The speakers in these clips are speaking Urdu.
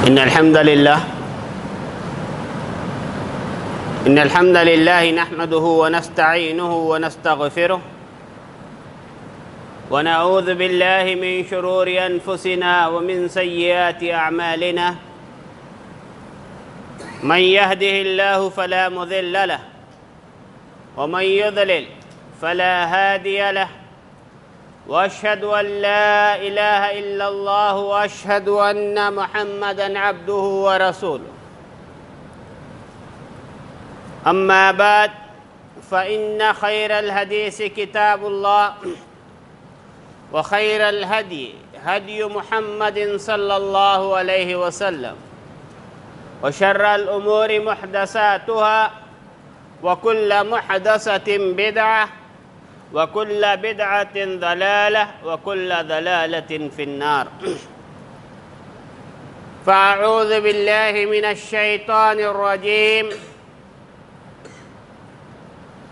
إن الحمد لله نحمده ونستعينه ونستغفره ونعوذ بالله من شرور أنفسنا ومن سيئات أعمالنا من يهده الله فلا مضل له ومن يضلل فلا هادي له وأشهد أن لا إله إلا الله وأشهد أن محمدًا عبده ورسوله أما بعد فإن خير الحديث كتاب الله وخير الهدي هدي محمد صلى الله عليه وسلم وشر الأمور محدثاتها وكل محدثة بدعة وكل بدعة ضلالة وكل ضلالة في النار فأعوذ بالله من الشيطان الرجيم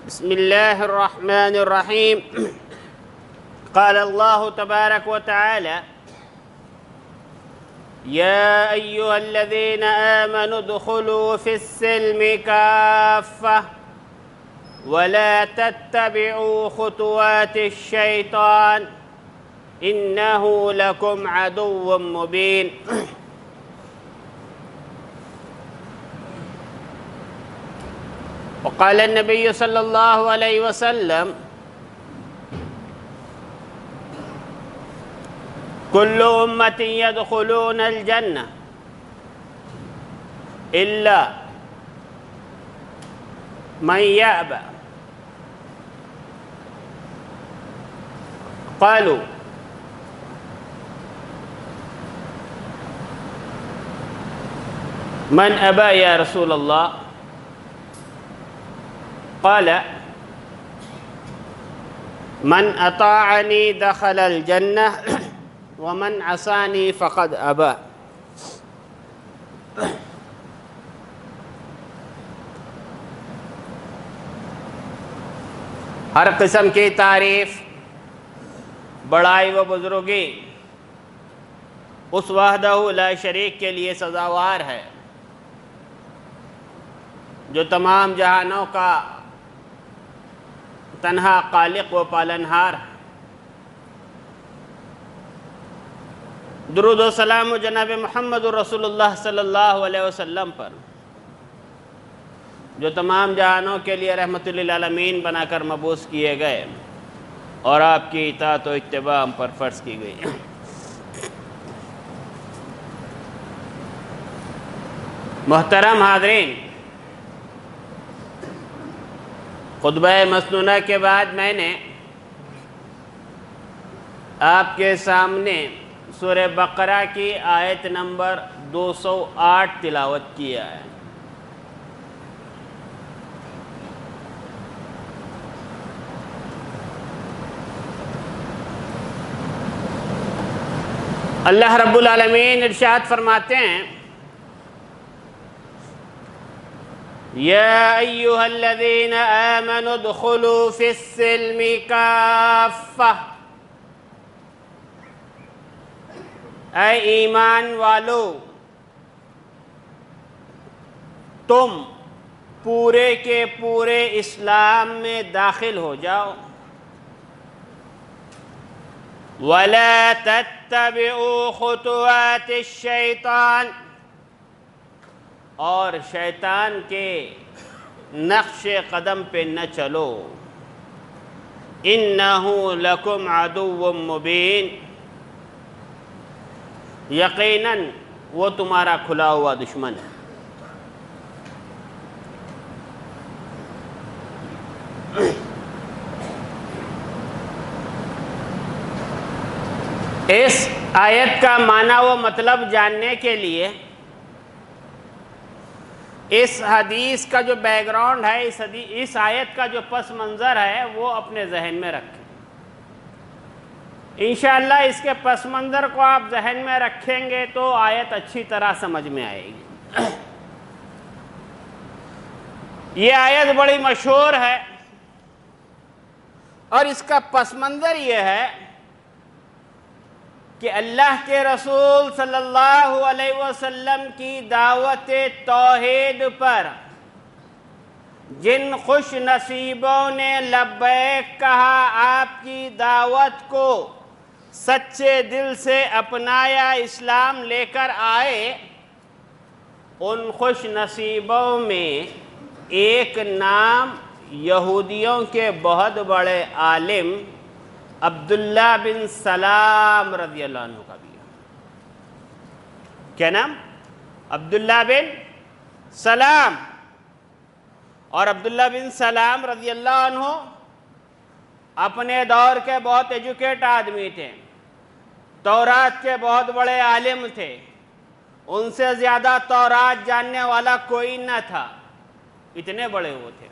بسم الله الرحمن الرحيم قال الله تبارك وتعالى يا أيها الذين آمنوا ادخلوا في السلم كافة ولا تتبعوا خطوات الشيطان إنه لكم عدو مبين وقال النبي صلى الله عليه وسلم كل أمة يدخلون الجنة إلا من يأبى قالوا من أبى يا رسول الله قال من أطاعني دخل الجنة ومن عصاني فقد أبى ہر قسم کی تعریف بڑائی و بزرگی اس وحدہ لا شریک کے لیے سزاوار ہے جو تمام جہانوں کا تنہا خالق و پالنہار ہے۔ درود و سلام جناب محمد رسول اللہ صلی اللہ علیہ وسلم پر جو تمام جہانوں کے لیے رحمت للعالمین بنا کر مبعوث کیے گئے اور آپ کی اطاعت و اتباع ہم پر فرض کی گئی۔ محترم حاضرین، خطبہ مسنونہ کے بعد میں نے آپ کے سامنے سورہ بقرہ کی آیت نمبر 208 تلاوت کیا ہے۔ اللہ رب العالمین ارشاد فرماتے ہیں یا ایہا الذین آمنوا ادخلوا فی السلم کافہ، اے ایمان والو تم پورے کے پورے اسلام میں داخل ہو جاؤ۔ وَلَا تَتَّبِعُوا خُطُوَاتِ الشَّيْطَانِ، اور شیطان کے نقش قدم پہ نہ چلو۔ إِنَّهُ لَكُمْ عَدُوٌّ مُبِينٌ، یقیناً وہ تمہارا کھلا ہوا دشمن ہے۔ اس آیت کا معنی و مطلب جاننے کے لیے اس حدیث کا جو بیک گراؤنڈ ہے، اس آیت کا جو پس منظر ہے وہ اپنے ذہن میں رکھیں۔ انشاءاللہ اس کے پس منظر کو آپ ذہن میں رکھیں گے تو آیت اچھی طرح سمجھ میں آئے گی۔ یہ آیت بڑی مشہور ہے اور اس کا پس منظر یہ ہے کہ اللہ کے رسول صلی اللہ علیہ وسلم کی دعوت توحید پر جن خوش نصیبوں نے لبیک کہا، آپ کی دعوت کو سچے دل سے اپنایا، اسلام لے کر آئے، ان خوش نصیبوں میں ایک نام یہودیوں کے بہت بڑے عالم عبداللہ بن سلام رضی اللہ عنہ کا بھی ہے۔ کیا نام؟ عبداللہ بن سلام۔ اور عبداللہ بن سلام رضی اللہ عنہ اپنے دور کے بہت ایجوکیٹ آدمی تھے، تورات کے بہت بڑے عالم تھے، ان سے زیادہ تورات جاننے والا کوئی نہ تھا، اتنے بڑے وہ تھے۔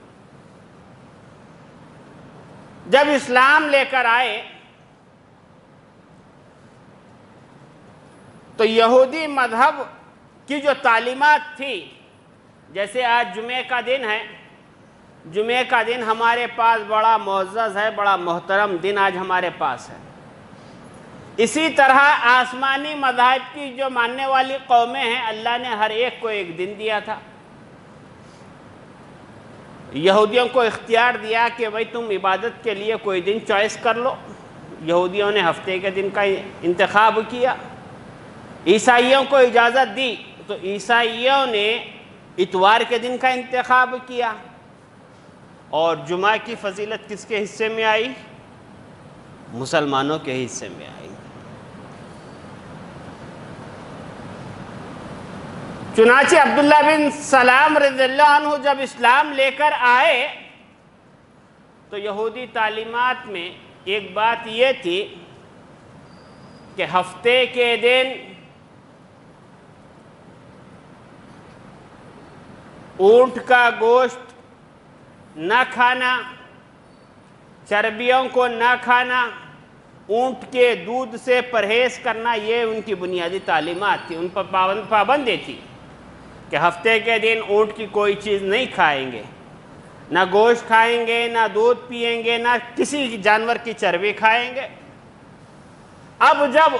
جب اسلام لے کر آئے تو یہودی مذہب کی جو تعلیمات تھی، جیسے آج جمعہ کا دن ہے، جمعہ کا دن ہمارے پاس بڑا معزز ہے، بڑا محترم دن آج ہمارے پاس ہے، اسی طرح آسمانی مذاہب کی جو ماننے والی قومیں ہیں، اللہ نے ہر ایک کو ایک دن دیا تھا۔ یہودیوں کو اختیار دیا کہ بھئی تم عبادت کے لیے کوئی دن چوائس کر لو، یہودیوں نے ہفتے کے دن کا انتخاب کیا۔ عیسائیوں کو اجازت دی تو عیسائیوں نے اتوار کے دن کا انتخاب کیا۔ اور جمعہ کی فضیلت کس کے حصے میں آئی؟ مسلمانوں کے حصے میں آئی۔ چنانچہ عبداللہ بن سلام رضی اللہ عنہ جب اسلام لے کر آئے تو یہودی تعلیمات میں ایک بات یہ تھی کہ ہفتے کے دن اونٹ کا گوشت نہ کھانا، چربیوں کو نہ کھانا، اونٹ کے دودھ سے پرہیز کرنا، یہ ان کی بنیادی تعلیمات تھی، ان پر پابندی تھی کہ ہفتے کے دن اونٹ کی کوئی چیز نہیں کھائیں گے، نہ گوشت کھائیں گے، نہ دودھ پیئیں گے، نہ کسی جانور کی چربی کھائیں گے۔ اب جب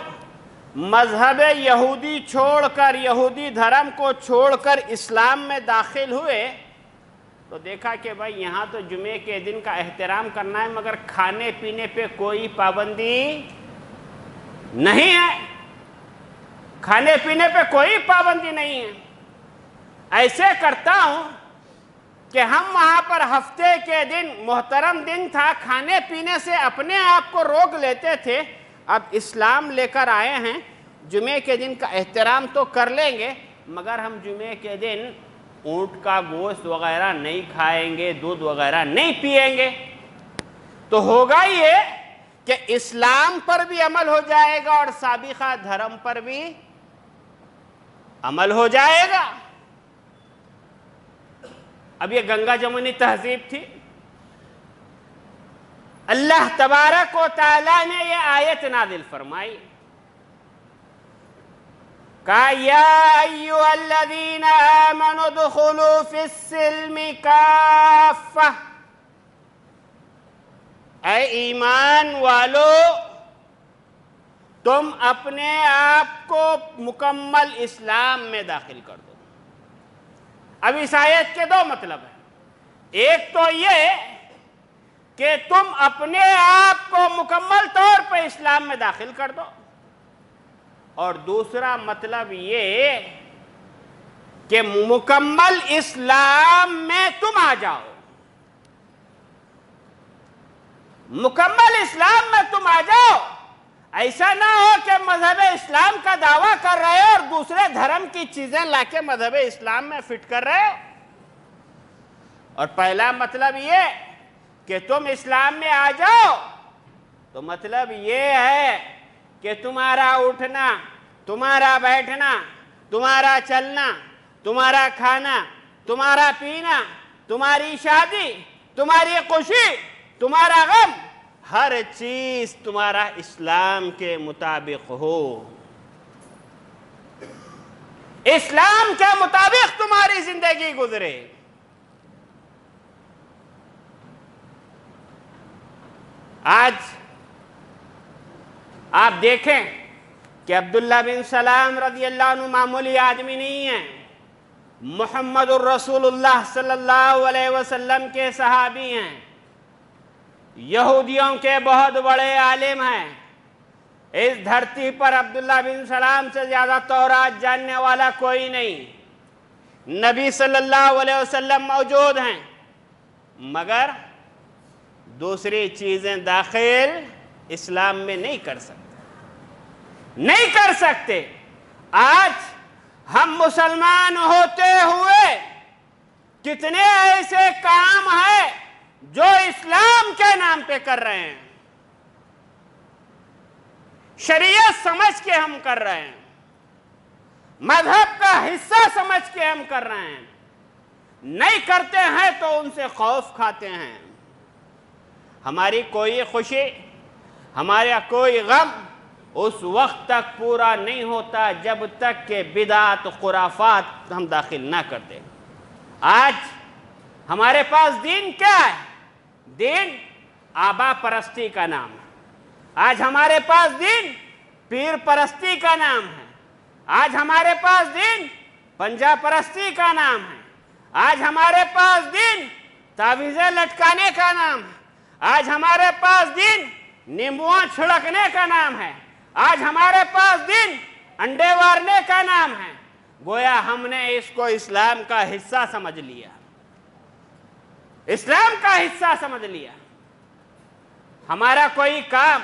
مذہب یہودی چھوڑ کر، یہودی دھرم کو چھوڑ کر اسلام میں داخل ہوئے تو دیکھا کہ بھائی یہاں تو جمعے کے دن کا احترام کرنا ہے، مگر کھانے پینے پہ کوئی پابندی نہیں ہے، کھانے پینے پہ کوئی پابندی نہیں ہے۔ ایسے کرتا ہوں کہ ہم وہاں پر ہفتے کے دن، محترم دن تھا، کھانے پینے سے اپنے آپ کو روک لیتے تھے، اب اسلام لے کر آئے ہیں، جمعے کے دن کا احترام تو کر لیں گے، مگر ہم جمعے کے دن اونٹ کا گوشت وغیرہ نہیں کھائیں گے، دودھ وغیرہ نہیں پیئیں گے۔ تو ہوگا یہ کہ اسلام پر بھی عمل ہو جائے گا اور سابقہ دھرم پر بھی عمل ہو جائے گا۔ اب یہ گنگا جمنی تہذیب تھی، اللہ تبارک و تعالیٰ نے یہ آیت نازل فرمائی، کہا یا ایھا الذین آمنوا ادخلوا فی السلم کافہ، اے ایمان والو تم اپنے آپ کو مکمل اسلام میں داخل کر دو۔ اب اس آیت کے دو مطلب ہیں، ایک تو یہ کہ تم اپنے آپ کو مکمل طور پر اسلام میں داخل کر دو، اور دوسرا مطلب یہ کہ مکمل اسلام میں تم آ جاؤ، مکمل اسلام میں تم آ جاؤ۔ ایسا نہ ہو کہ مذہب اسلام کا دعویٰ کر رہے ہو اور دوسرے دھرم کی چیزیں لا کے مذہب اسلام میں فٹ کر رہے ہو۔ اور پہلا مطلب یہ کہ تم اسلام میں آ جاؤ تو مطلب یہ ہے کہ تمہارا اٹھنا، تمہارا بیٹھنا، تمہارا چلنا، تمہارا کھانا، تمہارا پینا، تمہاری شادی، تمہاری خوشی، تمہارا غم، ہر چیز تمہارا اسلام کے مطابق ہو، اسلام کے مطابق تمہاری زندگی گزرے۔ آج آپ دیکھیں کہ عبداللہ بن سلام رضی اللہ عنہ معمولی آدمی نہیں ہیں، محمد الرسول اللہ صلی اللہ علیہ وسلم کے صحابی ہیں، یہودیوں کے بہت بڑے عالم ہیں۔ اس دھرتی پر عبداللہ بن سلام سے زیادہ تورات جاننے والا کوئی نہیں۔ نبی صلی اللہ علیہ وسلم موجود ہیں، مگر دوسری چیزیں داخل اسلام میں نہیں کر سکتے۔ آج ہم مسلمان ہوتے ہوئے کتنے ایسے کام ہیں جو اسلام کے نام پہ کر رہے ہیں، شریعت سمجھ کے ہم کر رہے ہیں، مذہب کا حصہ سمجھ کے ہم کر رہے ہیں، نہیں کرتے ہیں تو ان سے خوف کھاتے ہیں۔ ہماری کوئی خوشی، ہمارا کوئی غم اس وقت تک پورا نہیں ہوتا جب تک کہ بدعت خرافات ہم داخل نہ کرتے۔ آج ہمارے پاس دین کیا ہے؟ دین آبا پرستی کا نام ہے۔ آج ہمارے پاس دین پیر پرستی کا نام ہے۔ آج ہمارے پاس دین پنجا پرستی کا نام ہے۔ آج ہمارے پاس دین تعویذیں لٹکانے کا نام ہے۔ آج ہمارے پاس دین نیمبوئیں چھڑکنے کا نام ہے۔ آج ہمارے پاس دین انڈے وارنے کا نام ہے۔ گویا ہم نے اس کو اسلام کا حصہ سمجھ لیا، اسلام کا حصہ سمجھ لیا۔ ہمارا کوئی کام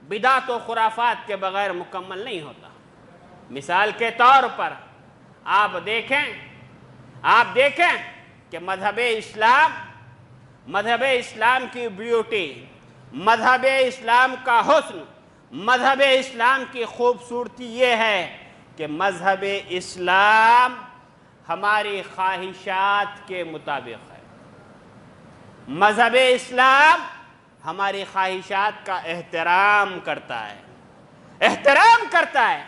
بدعت و خرافات کے بغیر مکمل نہیں ہوتا۔ مثال کے طور پر آپ دیکھیں کہ مذہب اسلام کی بیوٹی، مذہب اسلام کا حسن، مذہب اسلام کی خوبصورتی یہ ہے کہ مذہب اسلام ہماری خواہشات کے مطابق ہے۔ مذہب اسلام ہماری خواہشات کا احترام کرتا ہے۔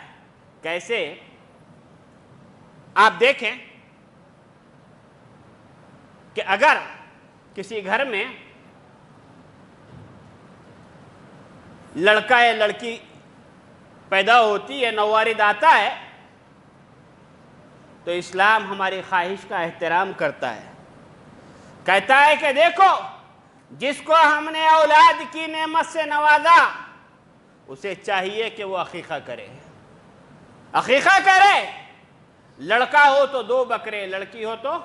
کیسے؟ آپ دیکھیں کہ اگر کسی گھر میں لڑکا یا لڑکی پیدا ہوتی ہے، نوالد آتا ہے، تو اسلام ہماری خواہش کا احترام کرتا ہے، کہتا ہے کہ دیکھو جس کو ہم نے اولاد کی نعمت سے نوازا اسے چاہیے کہ وہ عقیقہ کرے۔ لڑکا ہو تو 2 بکرے، لڑکی ہو تو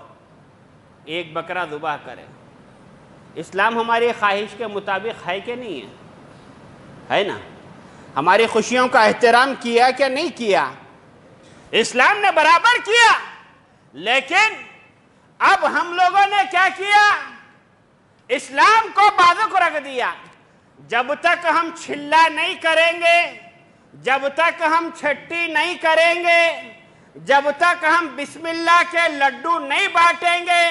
1 بکرا ذبح کرے۔ اسلام ہماری خواہش کے مطابق ہے کہ نہیں ہے نا؟ ہماری خوشیوں کا احترام کیا کہ نہیں کیا؟ اسلام نے برابر کیا۔ لیکن اب ہم لوگوں نے کیا کیا؟ اسلام کو بازو کو رکھ دیا۔ جب تک ہم چھلا نہیں کریں گے، جب تک ہم چھٹی نہیں کریں گے، جب تک ہم بسم اللہ کے لڈو نہیں بانٹیں گے،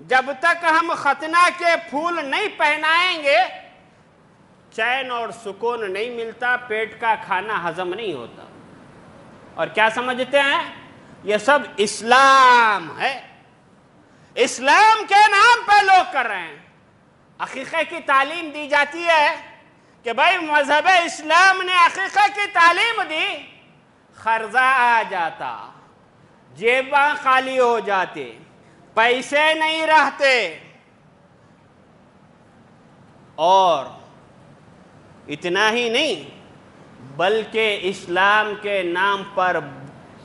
جب تک ہم ختنہ کے پھول نہیں پہنائیں گے، چین اور سکون نہیں ملتا، پیٹ کا کھانا ہضم نہیں ہوتا۔ اور کیا سمجھتے ہیں؟ یہ سب اسلام ہے، اسلام کے نام پہ لوگ کر رہے ہیں۔ عقیقے کی تعلیم دی جاتی ہے کہ بھائی مذہب اسلام نے عقیقہ کی تعلیم دی، خرچہ آ جاتا، جیباں خالی ہو جاتے، پیسے نہیں رہتے، اور اتنا ہی نہیں بلکہ اسلام کے نام پر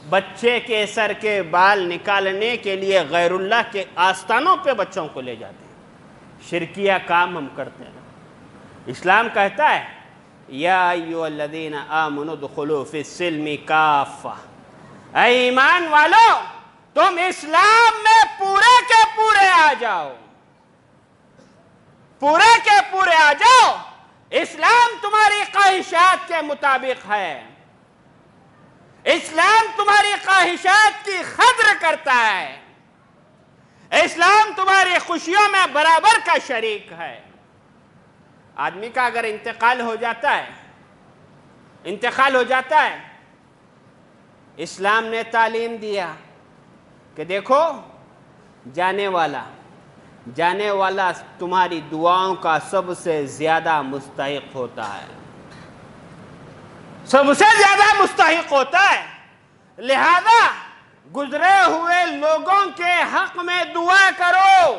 بچے کے سر کے بال نکالنے کے لیے غیر اللہ کے آستانوں پہ بچوں کو لے جاتے ہیں، شرکیہ کام ہم کرتے ہیں۔ اسلام کہتا ہے یا ایھا الذین آمنوا ادخلوا فی السلم کافہ، اے ایمان والو تم اسلام میں پورے کے پورے آ جاؤ، پورے کے پورے آ جاؤ۔ اسلام تمہاری خواہشات کے مطابق ہے، اسلام تمہاری خواہشات کی قدر کرتا ہے، اسلام تمہاری خوشیوں میں برابر کا شریک ہے۔ آدمی کا اگر انتقال ہو جاتا ہے، اسلام نے تعلیم دیا کہ دیکھو جانے والا تمہاری دعاؤں کا سب سے زیادہ مستحق ہوتا ہے، سب سے زیادہ مستحق ہوتا ہے. لہذا گزرے ہوئے لوگوں کے حق میں دعا کرو،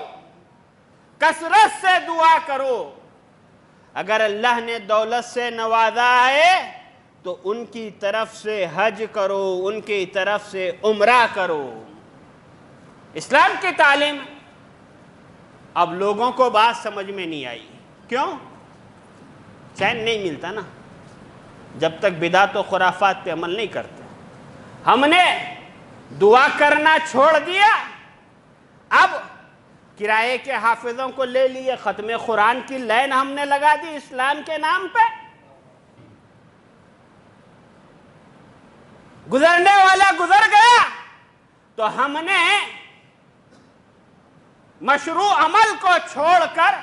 کثرت سے دعا کرو. اگر اللہ نے دولت سے نوازا ہے تو ان کی طرف سے حج کرو، ان کی طرف سے عمرہ کرو. اسلام کی تعلیم. اب لوگوں کو بات سمجھ میں نہیں آئی. کیوں؟ چین نہیں ملتا نا جب تک بدعت و خرافات پہ عمل نہیں کرتے. ہم نے دعا کرنا چھوڑ دیا، اب کرائے کے حافظوں کو لے لیے، ختم قرآن کی لائن ہم نے لگا دی اسلام کے نام پہ. گزرنے والا گزر گیا تو ہم نے مشروع عمل کو چھوڑ کر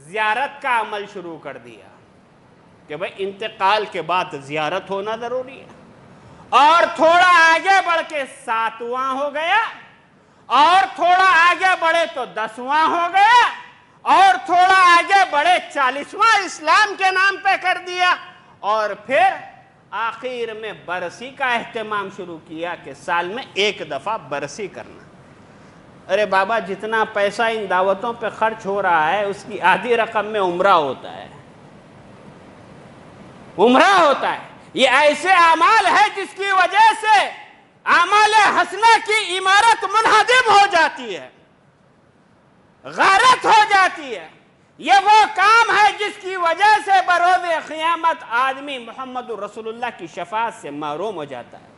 زیارت کا عمل شروع کر دیا کہ بھئی انتقال کے بعد زیارت ہونا ضروری ہے. اور تھوڑا آگے بڑھ کے 7واں ہو گیا، اور تھوڑا آگے بڑھے تو 10واں ہو گیا، اور تھوڑا آگے بڑھے 40واں اسلام کے نام پہ کر دیا. اور پھر آخر میں برسی کا اہتمام شروع کیا کہ سال میں 1 دفعہ برسی کرنا. ارے بابا، جتنا پیسہ ان دعوتوں پہ خرچ ہو رہا ہے اس کی آدھی رقم میں عمرہ ہوتا ہے. عمرہ ہوتا ہے. یہ ایسے اعمال ہے جس کی وجہ سے اعمال حسنہ کی عمارت منہدم ہو جاتی ہے، غارت ہو جاتی ہے. یہ وہ کام ہے جس کی وجہ سے بروز قیامت آدمی محمد رسول اللہ کی شفاعت سے محروم ہو جاتا ہے.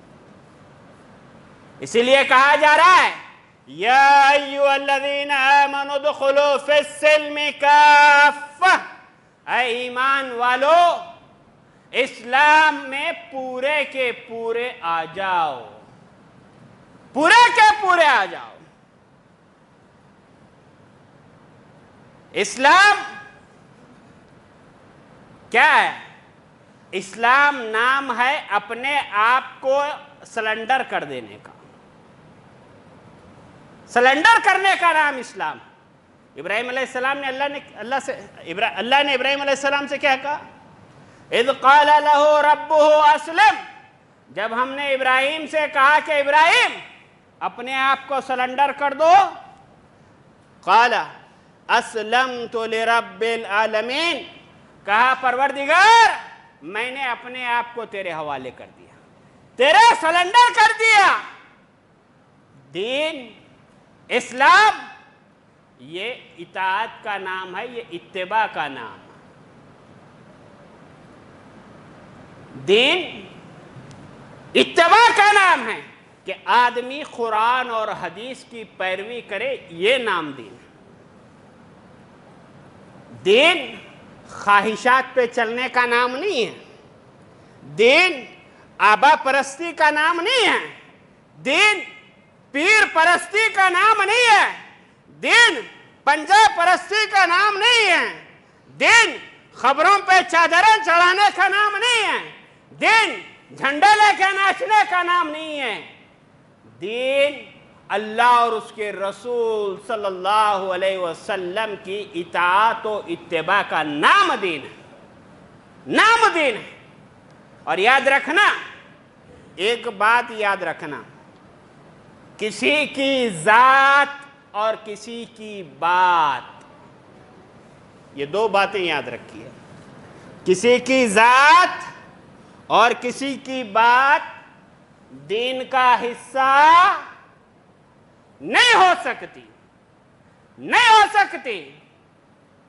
اسی لیے کہا جا رہا ہے یا ایھا الذین آمنوا ادخلوا فی السلم کافہ، اے ایمان والو اسلام میں پورے کے پورے آ جاؤ، پورے کے پورے آ جاؤ. اسلام کیا ہے؟ اسلام نام ہے اپنے آپ کو سلنڈر کر دینے کا. سلنڈر کرنے کا نام اسلام. ابراہیم علیہ السلام نے اللہ نے ابراہیم علیہ السلام سے کیا کہا؟ اذ قال له ربه اسلم. جب ہم نے ابراہیم سے کہا کہ ابراہیم اپنے آپ کو سلنڈر کر دو، قال اسلمت لرب العالمین، کہا پروردگار میں نے اپنے آپ کو تیرے حوالے کر دیا، تیرے سلنڈر کر دیا. دین اسلام یہ اطاعت کا نام ہے، یہ اتباع کا نام. دین اتباع کا نام ہے کہ آدمی قرآن اور حدیث کی پیروی کرے، یہ نام دین. دین خواہشات پہ چلنے کا نام نہیں ہے. دین آبا پرستی کا نام نہیں ہے. دین پیر پرستی کا نام نہیں ہے. دین پنجہ پرستی کا نام نہیں ہے. دین خبروں پہ چادریں چڑھانے کا نام نہیں ہے. دین جھنڈے لے کے ناچنے کا نام نہیں ہے. دین اللہ اور اس کے رسول صلی اللہ علیہ وسلم کی اطاعت و اتباع کا نام دین ہے. نام دین ہے. اور یاد رکھنا، ایک بات یاد رکھنا، کسی کی ذات اور کسی کی بات، یہ 2 باتیں یاد رکھیے. کسی کی ذات اور کسی کی بات دین کا حصہ نہیں ہو سکتی، نہیں ہو سکتی.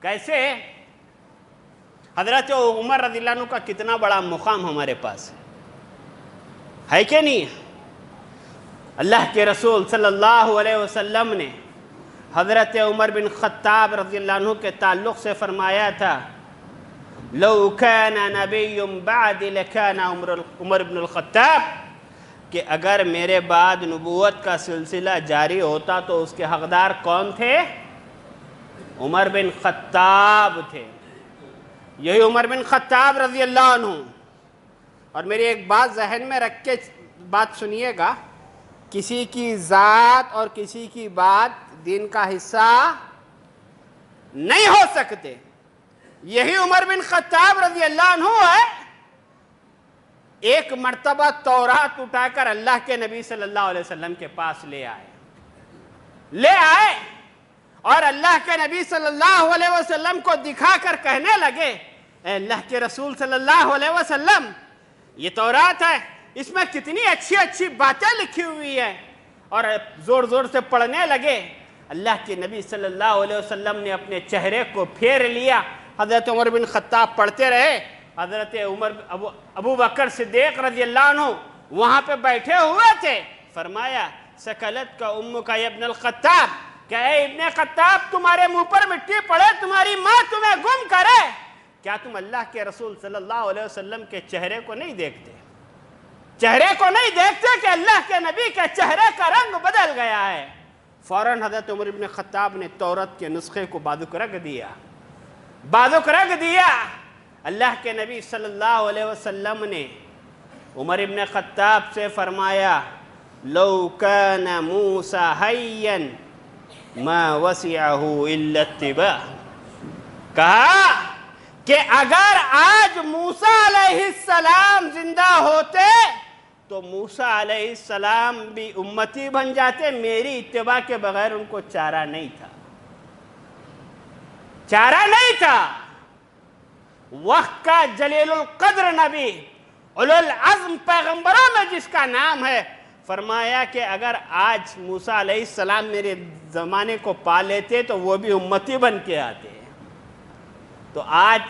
کیسے؟ حضرت عمر رضی اللہ عنہ کا کتنا بڑا مقام ہمارے پاس ہے کہ نہیں؟ اللہ کے رسول صلی اللہ علیہ وسلم نے حضرت عمر بن خطاب رضی اللہ عنہ کے تعلق سے فرمایا تھا لو كان نبی بعد لكان عمر بن الخطاب، کہ اگر میرے بعد نبوت کا سلسلہ جاری ہوتا تو اس کے حقدار کون تھے؟ عمر بن خطاب تھے. یہی عمر بن خطاب رضی اللہ عنہ. اور میری ایک بات ذہن میں رکھ کے بات سنیے گا، کسی کی ذات اور کسی کی بات دین کا حصہ نہیں ہو سکتے. یہی عمر بن خطاب رضی اللہ عنہ ہے ایک مرتبہ تورات اٹھا کر اللہ کے نبی صلی اللہ علیہ وسلم کے پاس لے آئے اور اللہ کے نبی صلی اللہ علیہ وسلم کو دکھا کر کہنے لگے اے اللہ کے رسول صلی اللہ علیہ وسلم، یہ تورات ہے، اس میں کتنی اچھی اچھی باتیں لکھی ہوئی ہیں، اور زور زور سے پڑھنے لگے۔ اللہ کے نبی صلی اللہ علیہ وسلم نے اپنے چہرے کو پھیر لیا، حضرت عمر بن خطاب پڑھتے رہے، حضرت ابو بکر صدیق رضی اللہ عنہ وہاں پہ بیٹھے ہوئے تھے۔ فرمایا سکلت کا امک یا ابن الخطاب، کہ اے ابن خطاب تمہارے منہ پر مٹی پڑے، تمہاری ماں تمہیں گم کرے، کیا تم اللہ کے رسول صلی اللہ علیہ وسلم کے چہرے کو نہیں دیکھتے؟ چہرے کو نہیں دیکھتے کہ اللہ کے نبی کے چہرے کا رنگ بدل گیا ہے؟ فوراً حضرت عمر بن خطاب نے تورات کے نسخے کو بازوق رکھ دیا۔ اللہ کے نبی صلی اللہ علیہ وسلم نے عمر بن خطاب سے فرمایا لو کان موسیٰ حیا ما وسعہ الا اتباع، کہا کہ اگر آج موسیٰ علیہ السلام زندہ ہوتے تو موسیٰ علیہ السلام بھی امتی بن جاتے، میری اتباع کے بغیر ان کو چارہ نہیں تھا۔ وقت کا جلیل القدر نبی، اولو العزم پیغمبروں میں جس کا نام ہے، فرمایا کہ اگر آج موسیٰ علیہ السلام میرے زمانے کو پا لیتے تو وہ بھی امتی بن کے آتے۔ تو آج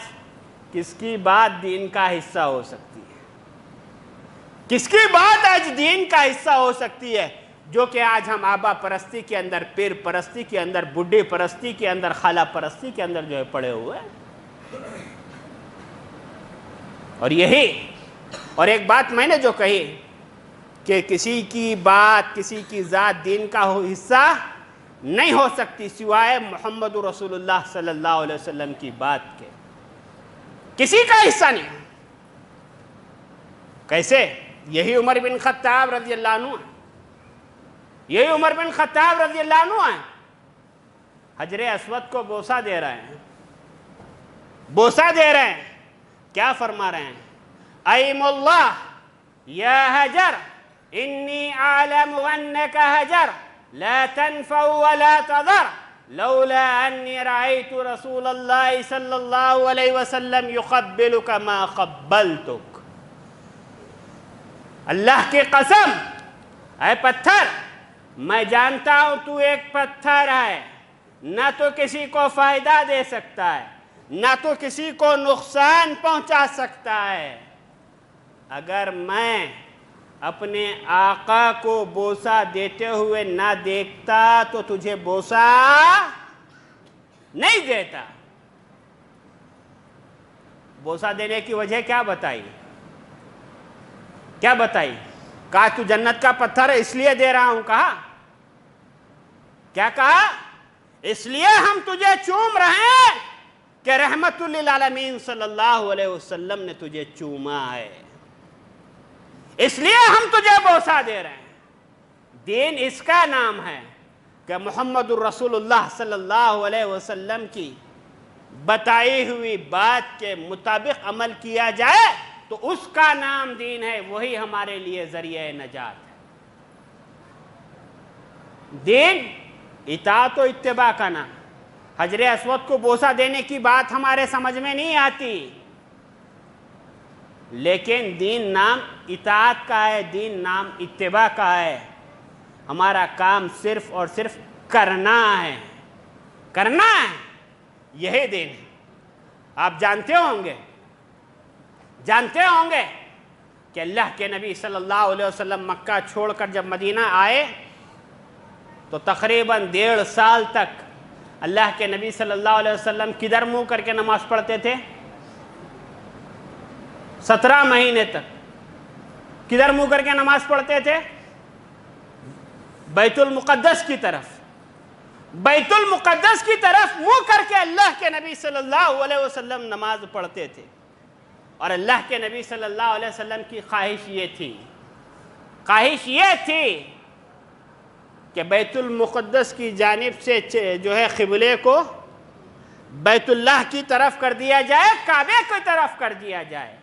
کس کی بات دین کا حصہ ہو سکتی ہے؟ کس کی بات آج دین کا حصہ ہو سکتی ہے؟ جو کہ آج ہم آبا پرستی کے اندر، پیر پرستی کے اندر، بڈھی پرستی کے اندر، خالہ پرستی کے اندر جو ہے پڑے ہوئے ہیں۔ اور ایک بات میں نے جو کہی کہ کسی کی بات، کسی کی ذات دین کا حصہ نہیں ہو سکتی سوائے محمد رسول اللہ صلی اللہ علیہ وسلم کی بات کے، کسی کا حصہ نہیں۔ کیسے؟ یہی عمر بن خطاب رضی اللہ عنہ ہیں، حجر اسود کو بوسہ دے رہے ہیں، کیا فرما رہے ہیں؟ ایم اللہ یا حجر انی اعلم انک حجر لا تنفع ولا تضر لولا انی رأیت رسول اللہ صلی اللہ علیہ وسلم یقبلک ما قبلتک۔ اللہ کی قسم، اے پتھر، میں جانتا ہوں تو ایک پتھر ہے، نہ تو کسی کو فائدہ دے سکتا ہے، نہ تو کسی کو نقصان پہنچا سکتا ہے۔ اگر میں اپنے آقا کو بوسہ دیتے ہوئے نہ دیکھتا تو تجھے بوسہ نہیں دیتا۔ بوسہ دینے کی وجہ کیا بتائی؟ کہا تو جنت کا پتھر ہے اس لیے دے رہا ہوں۔ کیا کہا؟ اس لیے ہم تجھے چوم رہے ہیں کہ رحمت للعالمین صلی اللہ علیہ وسلم نے تجھے چوما ہے، اس لیے ہم تجھے بوسہ دے رہے ہیں۔ دین اس کا نام ہے کہ محمد الرسول اللہ صلی اللہ علیہ وسلم کی بتائی ہوئی بات کے مطابق عمل کیا جائے تو اس کا نام دین ہے، وہی ہمارے لیے ذریعہ نجات ہے۔ دین اطاعت و اتباع کا نام۔ حجر اسود کو بوسہ دینے کی بات ہمارے سمجھ میں نہیں آتی، لیکن دین نام اطاعت کا ہے، دین نام اتباع کا ہے۔ ہمارا کام صرف اور صرف کرنا ہے، یہی دین ہے۔ آپ جانتے ہوں گے کہ اللہ کے نبی صلی اللہ علیہ وسلم مکہ چھوڑ کر جب مدینہ آئے تو تقریباً 1.5 سال تک اللہ کے نبی صلی اللہ علیہ وسلم کدھر منہ کر کے نماز پڑھتے تھے؟ 17 مہینے تک کدھر منہ کر کے نماز پڑھتے تھے؟ بیت المقدس کی طرف منہ کر کے اللہ کے نبی صلی اللہ علیہ وسلم نماز پڑھتے تھے۔ اور اللہ کے نبی صلی اللہ علیہ وسلم کی خواہش یہ تھی کہ بیت المقدس کی جانب سے جو ہے قبلے کو بیت اللہ کی طرف کر دیا جائے، کعبے کی طرف کر دیا جائے۔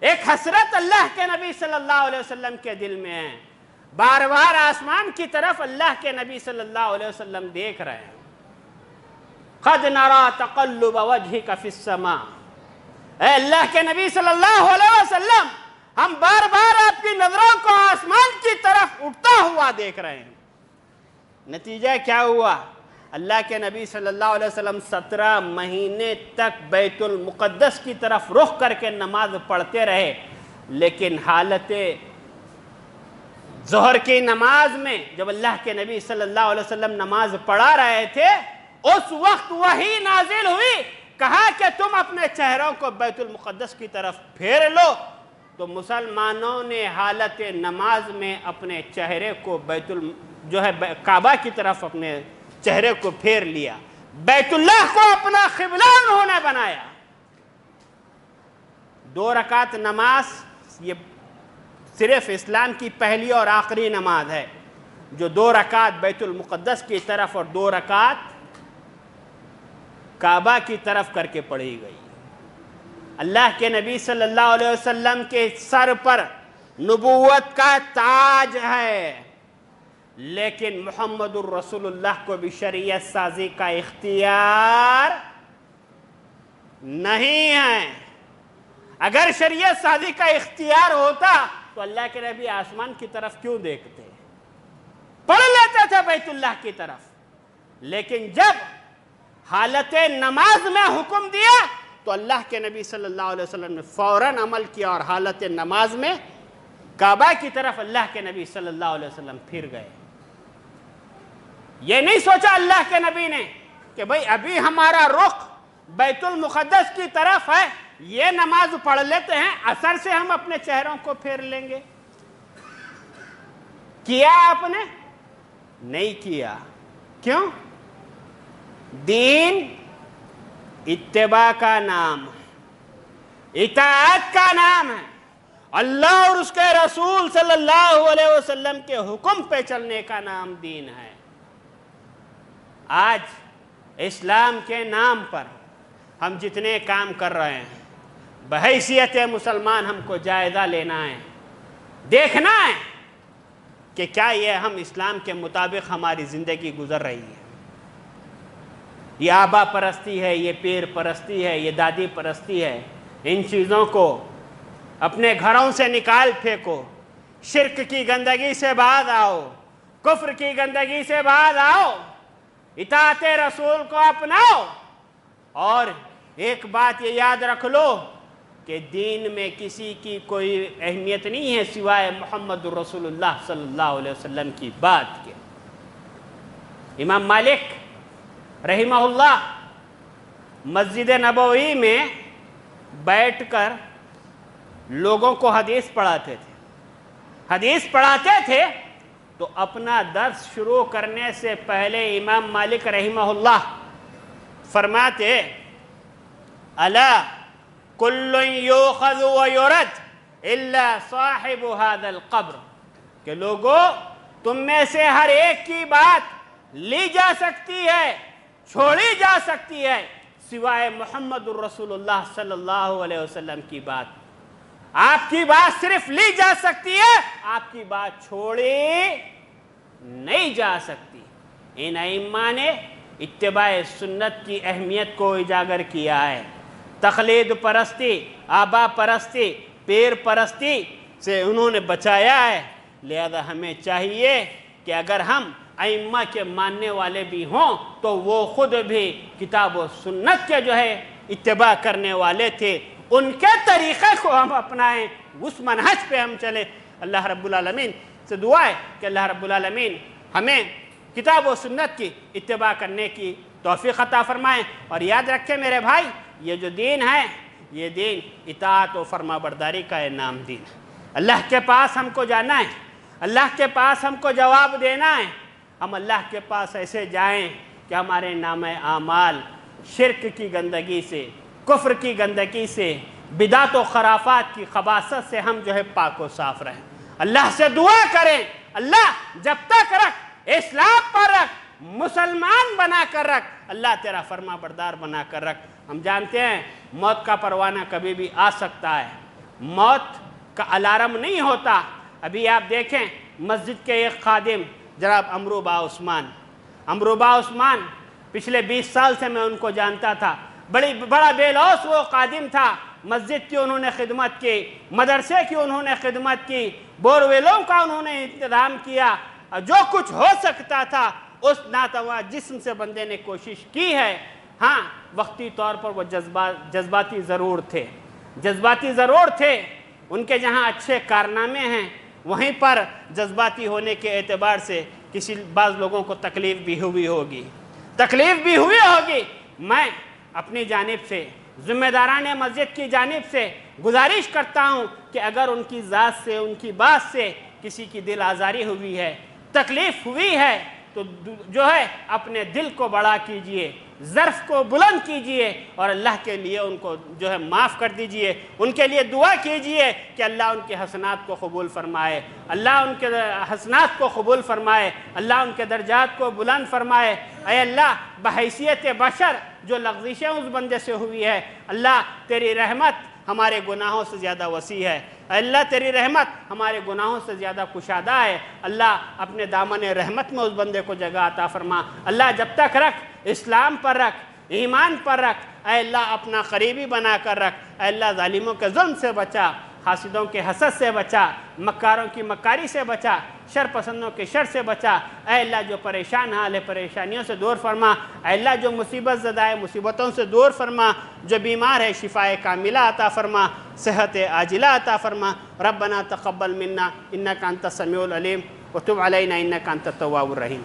ایک حسرت اللہ کے نبی صلی اللہ علیہ وسلم کے دل میں ہے، بار بار آسمان کی طرف اللہ کے نبی صلی اللہ علیہ وسلم دیکھ رہے ہیں۔ قد نرى تقلب وجهك في السماء، اے اللہ کے نبی صلی اللہ علیہ وسلم، ہم بار بار آپ کی نظروں کو آسمان کی طرف اٹھتا ہوا دیکھ رہے ہیں۔ نتیجہ کیا ہوا؟ اللہ کے نبی صلی اللہ علیہ وسلم 17 مہینے تک بیت المقدس کی طرف رخ کر کے نماز پڑھتے رہے، لیکن حالت ظہر کی نماز میں جب اللہ کے نبی صلی اللہ علیہ وسلم نماز پڑھا رہے تھے، اس وقت وحی نازل ہوئی، کہا کہ تم اپنے چہروں کو بیت المقدس کی طرف پھیر لو۔ تو مسلمانوں نے حالت نماز میں اپنے چہرے کو کعبہ کی طرف اپنے چہرے کو پھیر لیا، بیت اللہ کو اپنا قبلہ انہوں نے بنایا۔ 2 رکعت نماز یہ صرف اسلام کی پہلی اور آخری نماز ہے جو 2 رکعت بیت المقدس کی طرف اور 2 رکعت کعبہ کی طرف کر کے پڑھی گئی۔ اللہ کے نبی صلی اللہ علیہ وسلم کے سر پر نبوت کا تاج ہے، لیکن محمد الرسول اللہ کو بھی شریعت سازی کا اختیار نہیں ہے۔ اگر شریعت سازی کا اختیار ہوتا تو اللہ کے نبی آسمان کی طرف کیوں دیکھتے؟ پڑھ لیتے تھے بیت اللہ کی طرف۔ لیکن جب حالت نماز میں حکم دیا تو اللہ کے نبی صلی اللہ علیہ وسلم نے فوراً عمل کیا اور حالت نماز میں کعبہ کی طرف اللہ کے نبی صلی اللہ علیہ وسلم پھر گئے۔ یہ نہیں سوچا اللہ کے نبی نے کہ بھئی ابھی ہمارا رخ بیت المقدس کی طرف ہے، یہ نماز پڑھ لیتے ہیں، اثر سے ہم اپنے چہروں کو پھیر لیں گے۔ کیا آپ نے؟ نہیں کیا۔ کیوں؟ دین اتباع کا نام، اطاعت کا نام ہے، اللہ اور اس کے رسول صلی اللہ علیہ وسلم کے حکم پہ چلنے کا نام دین ہے۔ آج اسلام کے نام پر ہم جتنے کام کر رہے ہیں، بحیثیت مسلمان ہم کو جائزہ لینا ہے، دیکھنا ہے کہ کیا یہ ہم اسلام کے مطابق ہماری زندگی گزر رہی ہے۔ یہ آبا پرستی ہے، یہ پیر پرستی ہے، یہ دادی پرستی ہے، ان چیزوں کو اپنے گھروں سے نکال پھینکو، شرک کی گندگی سے باز آؤ، کفر کی گندگی سے باز آؤ، اطاعت رسول کو اپناؤ، اور ایک بات یہ یاد رکھ لو کہ دین میں کسی کی کوئی اہمیت نہیں ہے سوائے محمد رسول اللہ صلی اللہ علیہ وسلم کی بات کے۔ امام مالک رحمہ اللہ مسجد نبوی میں بیٹھ کر لوگوں کو حدیث پڑھاتے تھے۔ حدیث پڑھاتے تھے تو اپنا درس شروع کرنے سے پہلے امام مالک رحمہ اللہ فرماتے، الا کل یؤخذ ویرد الا صاحب هذا القبر، کہ لوگوں تم میں سے ہر ایک کی بات لی جا سکتی ہے، چھوڑی جا سکتی ہے، سوائے محمد الرسول اللہ صلی اللہ علیہ وسلم کی بات۔ آپ کی بات صرف لی جا سکتی ہے، آپ کی بات چھوڑی نہیں جا سکتی۔ ان ائمہ نے اتباع سنت کی اہمیت کو اجاگر کیا ہے۔ تقلید پرستی، آبا پرستی، پیر پرستی سے انہوں نے بچایا ہے۔ لہذا ہمیں چاہیے کہ اگر ہم ائمہ کے ماننے والے بھی ہوں تو وہ خود بھی کتاب و سنت کے اتباع کرنے والے تھے، ان کے طریقے کو ہم اپنائیں، اس منہج پہ ہم چلیں۔ اللہ رب العالمین سے دعا ہے کہ اللہ رب العالمین ہمیں کتاب و سنت کی اتباع کرنے کی توفیق عطا فرمائیں۔ اور یاد رکھیں میرے بھائی، یہ جو دین ہے یہ دین اطاعت و فرما برداری کا نام دین ہے۔ اللہ کے پاس ہم کو جانا ہے، اللہ کے پاس ہم کو جواب دینا ہے۔ ہم اللہ کے پاس ایسے جائیں کہ ہمارے نام اعمال شرک کی گندگی سے، کفر کی گندگی سے، بدعت و خرافات کی خباثت سے ہم پاک و صاف رہیں۔ اللہ سے دعا کریں، اللہ جب تک رکھ، اسلام پر رکھ، مسلمان بنا کر رکھ، اللہ تیرا فرما بردار بنا کر رکھ۔ ہم جانتے ہیں موت کا پروانہ کبھی بھی آ سکتا ہے، موت کا الارم نہیں ہوتا۔ ابھی آپ دیکھیں مسجد کے ایک خادم جناب عمرو با عثمان، پچھلے 20 سال سے میں ان کو جانتا تھا، بڑا بے لوث وہ خادم تھا۔ مسجد کی انہوں نے خدمت کی، مدرسے کی انہوں نے خدمت کی، بورویلوں کا انہوں نے انتظام کیا، جو کچھ ہو سکتا تھا اس ناتواں جسم سے بندے نے کوشش کی ہے۔ ہاں وقتی طور پر وہ جذباتی ضرور تھے، ان کے جہاں اچھے کارنامے ہیں وہیں پر جذباتی ہونے کے اعتبار سے بعض لوگوں کو تکلیف بھی ہوئی ہوگی۔ میں اپنی جانب سے، ذمہ داران مسجد کی جانب سے گزارش کرتا ہوں کہ اگر ان کی ذات سے، ان کی بات سے کسی کی دل آزاری ہوئی ہے، تکلیف ہوئی ہے، تو جو ہے اپنے دل کو بڑا کیجئے، ظرف کو بلند کیجئے اور اللہ کے لیے ان کو جو ہے معاف کر دیجئے، ان کے لیے دعا کیجئے کہ اللہ ان کے حسنات کو قبول فرمائے، اللہ ان کے درجات کو بلند فرمائے۔ اے اللہ بحیثیت بشر جو لغزشیں اس بندے سے ہوئی ہے، اللہ تیری رحمت ہمارے گناہوں سے زیادہ وسیع ہے، اے اللہ تیری رحمت ہمارے گناہوں سے زیادہ کشادہ ہے۔ اللہ اپنے دامن رحمت میں اس بندے کو جگہ عطا فرما۔ اللہ جب تک رکھ، اسلام پر رکھ، ایمان پر رکھ، اے اللہ اپنا قریبی بنا کر رکھ۔ اے اللہ ظالموں کے ظلم سے بچا، حاسدوں کے حسد سے بچا، مکاروں کی مکاری سے بچا، شر پسندوں کے شر سے بچا۔ اے اللہ جو پریشان حال ہے پریشانیوں سے دور فرما، اے اللہ جو مصیبت زدہ ہے مصیبتوں سے دور فرما، جو بیمار ہے شفائے کاملہ عطا فرما، صحت عاجلہ عطا فرما۔ ربنا تقبل منا انک انت السمیع العلیم وتب علینا انک انت التواب الرحیم۔